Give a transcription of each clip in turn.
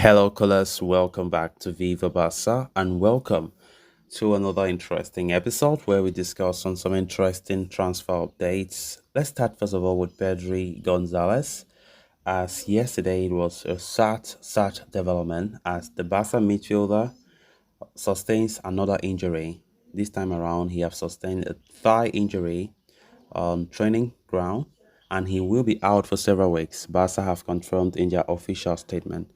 Hello, callers. Welcome back to Viva Barca and welcome to another interesting episode where we discuss on some interesting transfer updates. Let's start first of all with Pedri Gonzalez. As yesterday it was a sad development as the Barca midfielder sustains another injury. This time around, he has sustained a thigh injury on training ground and he will be out for several weeks. Barca have confirmed in their official statement.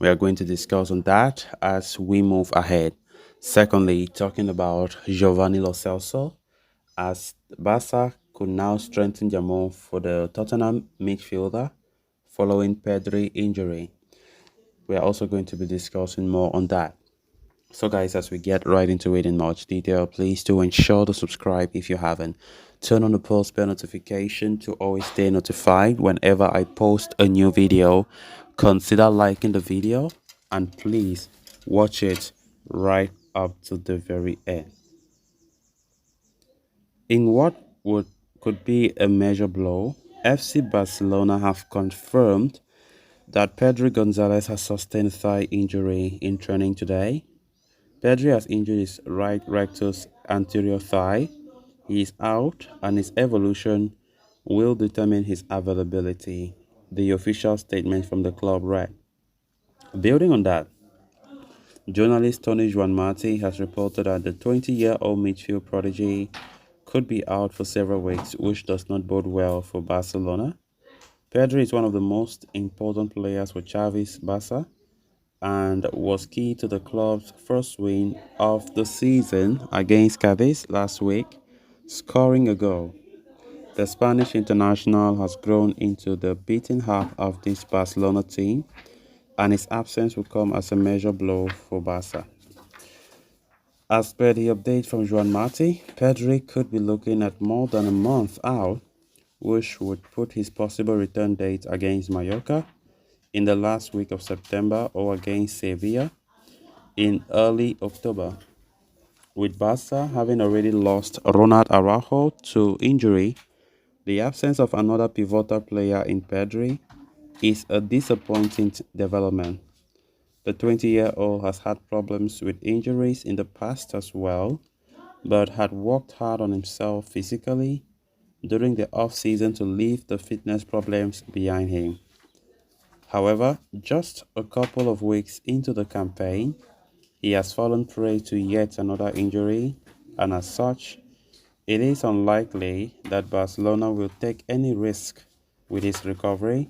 We are going to discuss on that as we move ahead. Secondly, talking about Giovanni Lo Celso, as Barca could now strengthen their move for the Tottenham midfielder following Pedri injury. We are also going to be discussing more on that. So guys, as we get right into it in much detail, please do ensure to subscribe if you haven't. Turn on the post bell notification to always stay notified whenever I post a new video. Consider liking the video and please watch it right up to the very end. In what would could be a major blow, FC Barcelona have confirmed that Pedri Gonzalez has sustained thigh injury in training today. Pedri has injured his right rectus anterior thigh. He is out and his evolution will determine his availability, the official statement from the club read. Building on that, journalist Tony Juan Marti has reported that the 20-year-old midfield prodigy could be out for several weeks, which does not bode well for Barcelona. Pedri is one of the most important players for Xavi's Barca and was key to the club's first win of the season against Cadiz last week, scoring a goal. The Spanish international has grown into the beating heart of this Barcelona team, and his absence will come as a major blow for Barca. As per the update from Juan Marti, Pedri could be looking at more than a month out, which would put his possible return date against Mallorca in the last week of September or against Sevilla in early October. With Barca having already lost Ronald Araujo to injury, the absence of another pivotal player in Pedri is a disappointing development. The 20-year-old has had problems with injuries in the past as well, but had worked hard on himself physically during the off-season to leave the fitness problems behind him. However, just a couple of weeks into the campaign, he has fallen prey to yet another injury, and as such, it is unlikely that Barcelona will take any risk with his recovery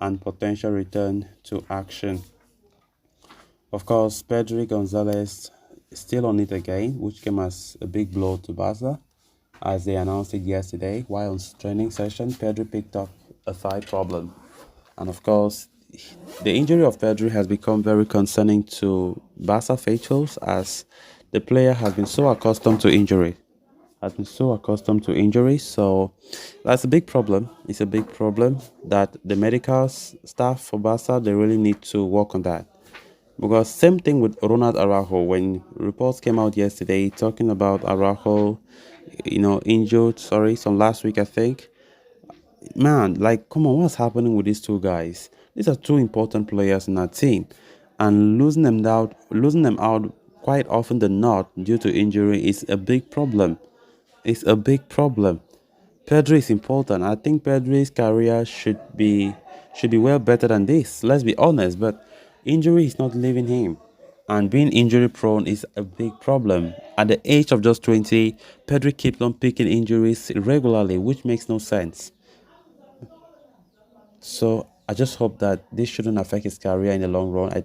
and potential return to action. Of course, Pedri Gonzalez is still on it again, which came as a big blow to Barca, as they announced it yesterday. While on training session, Pedri picked up a thigh problem. And of course, the injury of Pedri has become very concerning to Barca faithfuls as the player has been so accustomed to injury. So that's a big problem. It's a big problem that the medical staff for Barca, they really need to work on that. Because same thing with Ronald Araujo, when reports came out yesterday talking about Araujo, injured, some last week I think. Man, like, come on, what's happening with these two guys? These are two important players in our team, and losing them out quite often than not due to injury is a big problem. It's a big problem. Pedri is important. I think Pedri's career should be well better than this. Let's be honest, but injury is not leaving him. And being injury prone is a big problem. At the age of just 20, Pedri keeps on picking injuries regularly, which makes no sense. So I just hope that this shouldn't affect his career in the long run.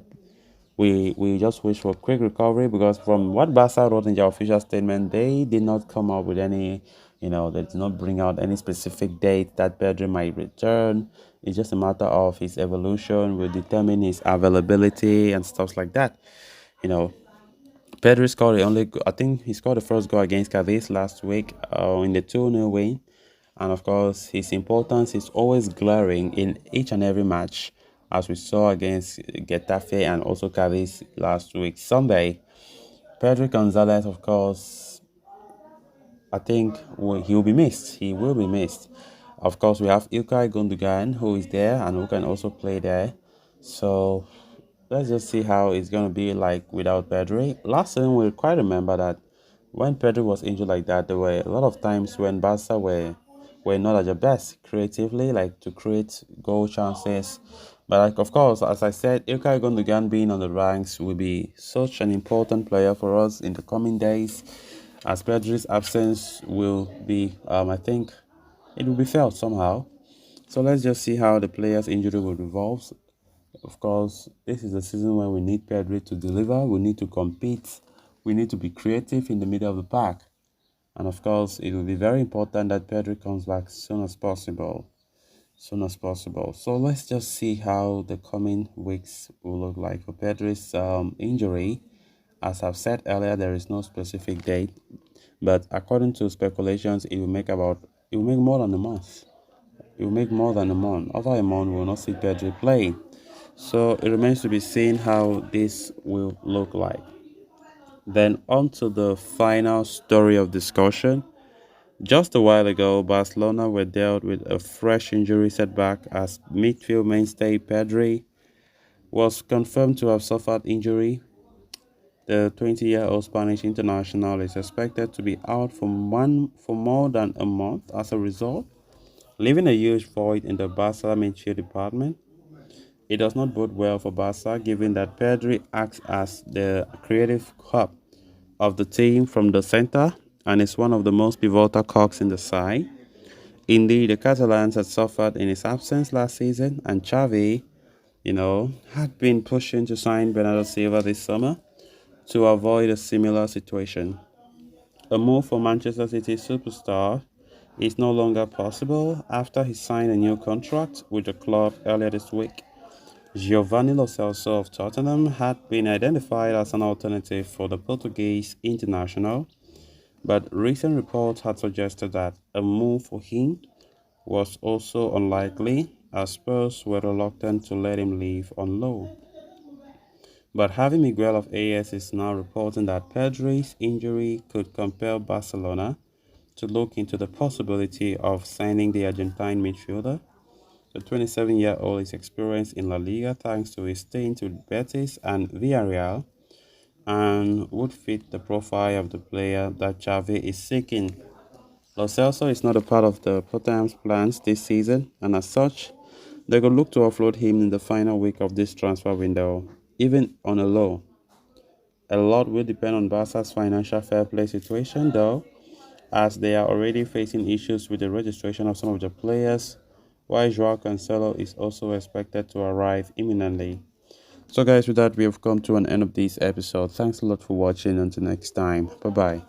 We just wish for a quick recovery because from what Barca wrote in their official statement, they did not come up with any, they did not bring out any specific date that Pedri might return. It's just a matter of his evolution will determine his availability and stuff like that. You know, Pedri scored I think he scored the first goal against Cadiz last week in the 2-0 win. And of course, his importance is always glaring in each and every match, as we saw against Getafe and also Cadiz last week. Sunday, Pedri Gonzalez, of course, I think he will be missed. He will be missed. Of course, we have Ilkay Gundogan, who is there and who can also play there. So let's just see how it's going to be like without Pedri. Last season, we quite remember that when Pedri was injured like that, there were a lot of times when Barca were not at their best creatively, like to create goal chances. But like of course, as I said, Ilkay Gundogan being on the ranks will be such an important player for us in the coming days, as Pedri's absence will be, I think, it will be felt somehow. So let's just see how the player's injury will evolve. Of course, this is a season where we need Pedri to deliver, we need to compete, we need to be creative in the middle of the pack. And of course, it will be very important that Pedri comes back soon as possible. Soon as possible. So let's just see how the coming weeks will look like for Pedri's injury. As I've said earlier, there is no specific date, but according to speculations, it will make more than a month. It will make more than a month. Over a month, we will not see Pedri playing. So it remains to be seen how this will look like. Then on to the final story of discussion. Just a while ago, Barcelona were dealt with a fresh injury setback as midfield mainstay Pedri was confirmed to have suffered injury. The 20-year-old Spanish international is expected to be out for more than a month as a result, leaving a huge void in the Barca midfield department. It does not bode well for Barca, given that Pedri acts as the creative hub of the team from the center and is one of the most pivotal cogs in the side. Indeed, the Catalans had suffered in his absence last season, and Xavi, had been pushing to sign Bernardo Silva this summer to avoid a similar situation. A move for Manchester City superstar is no longer possible after he signed a new contract with the club earlier this week. Giovanni Lo Celso of Tottenham had been identified as an alternative for the Portuguese international, but recent reports had suggested that a move for him was also unlikely, as Spurs were reluctant to let him leave on loan. But Javi Miguel of AS is now reporting that Pedri's injury could compel Barcelona to look into the possibility of signing the Argentine midfielder. The 27-year-old is experienced in La Liga thanks to his stints with Betis and Villarreal and would fit the profile of the player that Xavi is seeking. Lo Celso is not a part of the Tottenham's plans this season, and as such, they could look to offload him in the final week of this transfer window, even on a low. A lot will depend on Barca's financial fair play situation, though, as they are already facing issues with the registration of some of the players, while Joao Cancelo is also expected to arrive imminently. So, guys, with that, we have come to an end of this episode. Thanks a lot for watching. Until next time, bye bye.